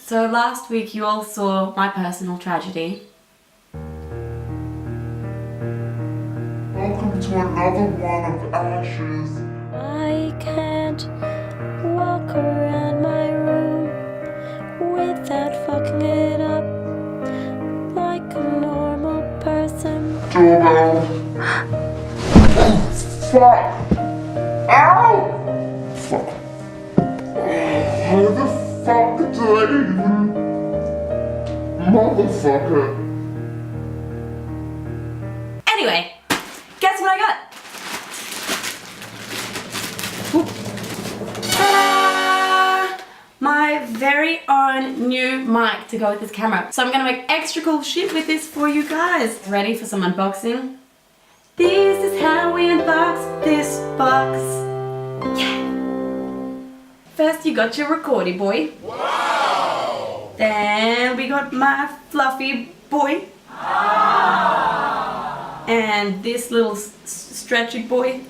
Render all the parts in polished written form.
So last week you all saw my personal tragedy. Welcome to another one of Ash's. I can't walk around my room without fucking it up like a normal person. Doorbell. Oh, fuck! Ow! Fuck. How the fuck did I even... Motherfucker. Anyway, guess what I got? Ta-da! My very own new mic to go with this camera. So I'm gonna make extra cool shit with this for you guys. Ready for some unboxing? This is how we unbox this box. Yeah. First you got your recordy boy. Wow! Then we got my fluffy boy. And this little stretchy boy.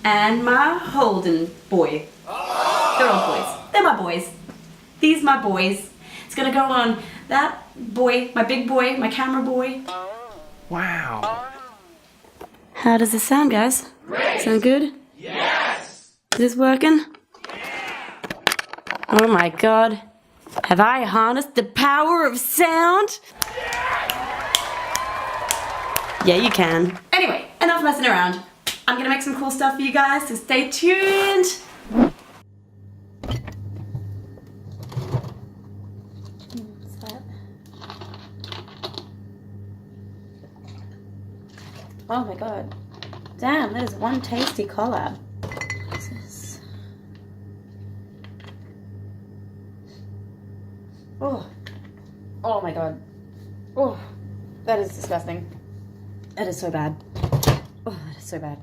And my Holden boy. They're all boys. They're my boys. These my boys. It's gonna go on that boy, my big boy, my camera boy. Wow. How does this sound, guys? Great. Sound good? Yes! Is this working? Oh my god. Have I harnessed the power of sound? Yeah, you can. Anyway, enough messing around. I'm gonna make some cool stuff for you guys, so stay tuned. What's that? Oh my god. Damn, that is one tasty collab. What's this? Oh. Oh my god. Oh. That is disgusting. That is so bad. Oh, that is so bad.